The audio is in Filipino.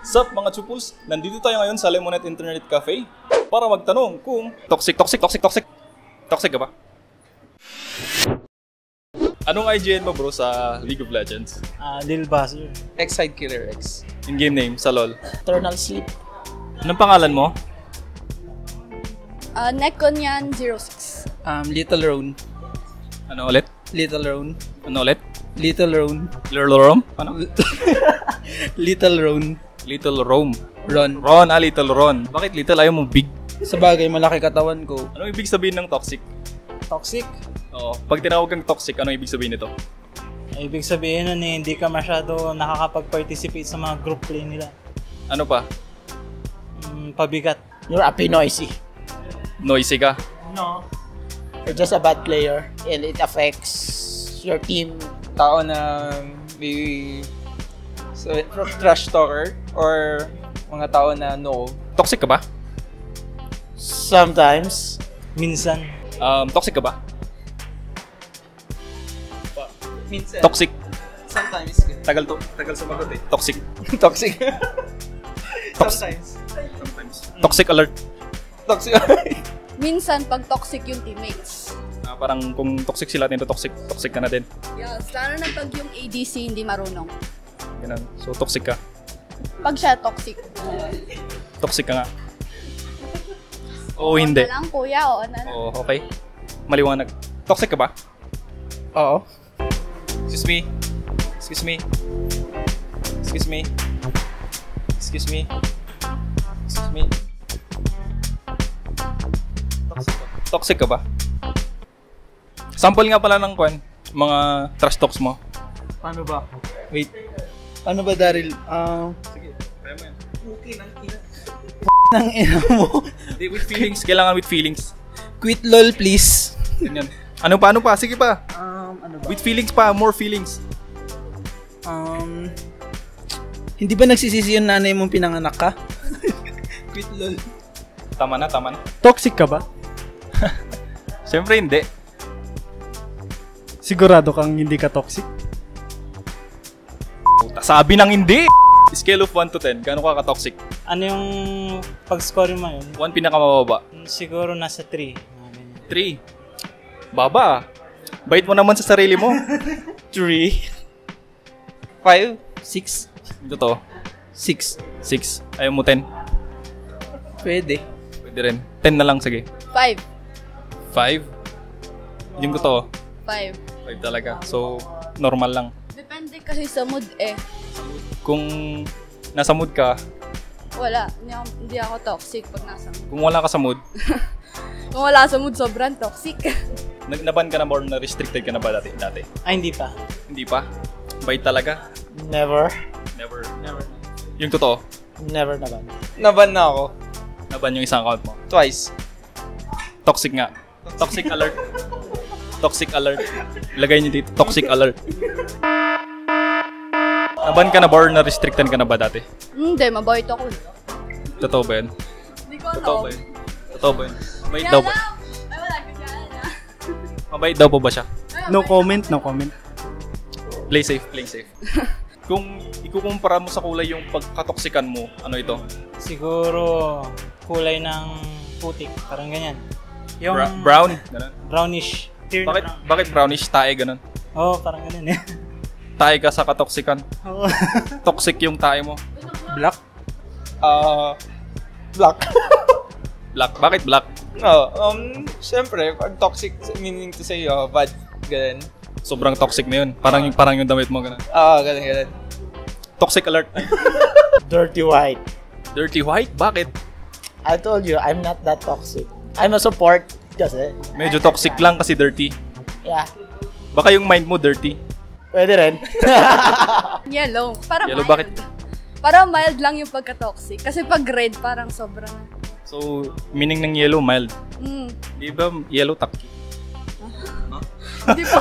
Sup mga chupuls, nandito tayo ngayon sa Lemonette Internet Cafe para magtanong kung toxic ka ba? Anong IGN mo bro sa League of Legends? Lil Buzzer. X-Side Killer X. In-game name sa LoL. Eternal Sleep. Anong pangalan mo? Neconian 06. Little Roan. Ano ulit? Little Roan. Ano ulit? Little Roan. Little Rome? Ano? Little Roan. Little Rome. Ron. Ron, Little Ron. Bakit little? Ayaw mo big? Sa bagay, malaki katawan ko. Anong ibig sabihin ng toxic? Toxic? Oo. Pag tinawag kang toxic, anong ibig sabihin nito? Ibig sabihin nun hindi ka masyado nakakapag-participate sa mga group play nila. Ano pa? Pabigat. You're a Pinoy. Noisy ka? No. You're just a bad player and it affects your team. Tao na may trash talker or mga tao na no. Toxic ka ba? Sometimes. Minsan. Toxic ka ba? Minsan. Toxic. Sometimes. Tagal sumagot eh. Toxic. Toxic. Sometimes. Toxic alert. Toxic. Minsan, pag toxic yung teammates. Parang kung toxic sila, toxic ka na din. Yes, lalo na pag yung ADC hindi marunong. Ganun. So, toxic ka. Pag siya toxic. Toxic ka nga. Oo, hindi. Oo na lang, kuya. Oo na lang. Oo, okay. Maliwanag. Toxic ka ba? Oo. Excuse me. Excuse me. Excuse me. Excuse me. Excuse me. Toxic ka ba? Sample nga pala ng mga trash talks mo. Paano ba? Wait. Paano ba, Daryl? Sige, kaya mo yan. Okay, nang ina mo. Hindi, with feelings. Kailangan with feelings. Quit lol, please. Ganyan. Ano pa? Sige pa. Ano ba? With feelings pa. More feelings. Hindi ba nagsisisi yung nanay mong pinanganak ka? Quit lol. Tama na. Toxic ka ba? Siyempre hindi. Sigurado kang hindi ka toxic? Sabi ng hindi! Scale of 1 to 10, gaano ka ka-toxic? Ano yung pag-score mo yun? 1 pinakamababa. Siguro nasa 3. 3. Baba. Bait mo naman sa sarili mo. 3 5 6 Totoo. 6 6. Ayaw mo 10. Pwede. Pwede rin. 10 na lang, sige. 5. 5. Yung totoo. 5. 5 talaga. So, normal lang. Depende kasi sa mood eh. Kung nasa mood ka, Wala. Hindi ako toxic pag nasa mood. kung wala ka sa mood, Kung wala sa mood, sobrang toxic. naban ka na or na-restricted ka na ba dati? Ay, hindi pa. Hindi pa? Bait talaga? Never. Never. Yung totoo? Never naman. Naban na ako. Naban yung isang account mo? Twice. Toxic nga. Toxic alert. Toxic alert. Lagay niyo dito, toxic alert. Naban ka na ba or na-restricted ka na ba dati? Hindi, mabait ako. Totoo ba yun? Hindi ko Totoo ba alam. yun? Totoo ba yun? Mabait daw ba? Ay, wala ka dyan. Mabait daw po ba siya? No comment. Play safe. Kung ikukumpara mo sa kulay yung pagkatoksikan mo, ano ito? Siguro kulay ng putik. Parang ganyan. Yung Brown? Ganun. brownish. Bakit brownish? Tae, ganun. Oo, parang ganun eh. Tae ka sa katoksikan. Oo. Toxic yung tae mo. Black? Black. Black. Bakit black? Siyempre, pag toxic, meaning to say, bad, ganun. Sobrang toxic na yun. Parang yung damit mo, ganun. Ganun. Toxic alert. Dirty white. Dirty white? Bakit? I told you, I'm not that toxic. I'm a support kasi. Medyo toxic lang kasi dirty. Yeah. Baka yung mind mo dirty. Pwede rin. Yellow. Parang Yellow, mild. bakit? Parang mild lang yung pagka-toxic. Kasi pag red, parang sobrang... So, meaning ng yellow, mild. Di ba yellow taki? Hindi pa.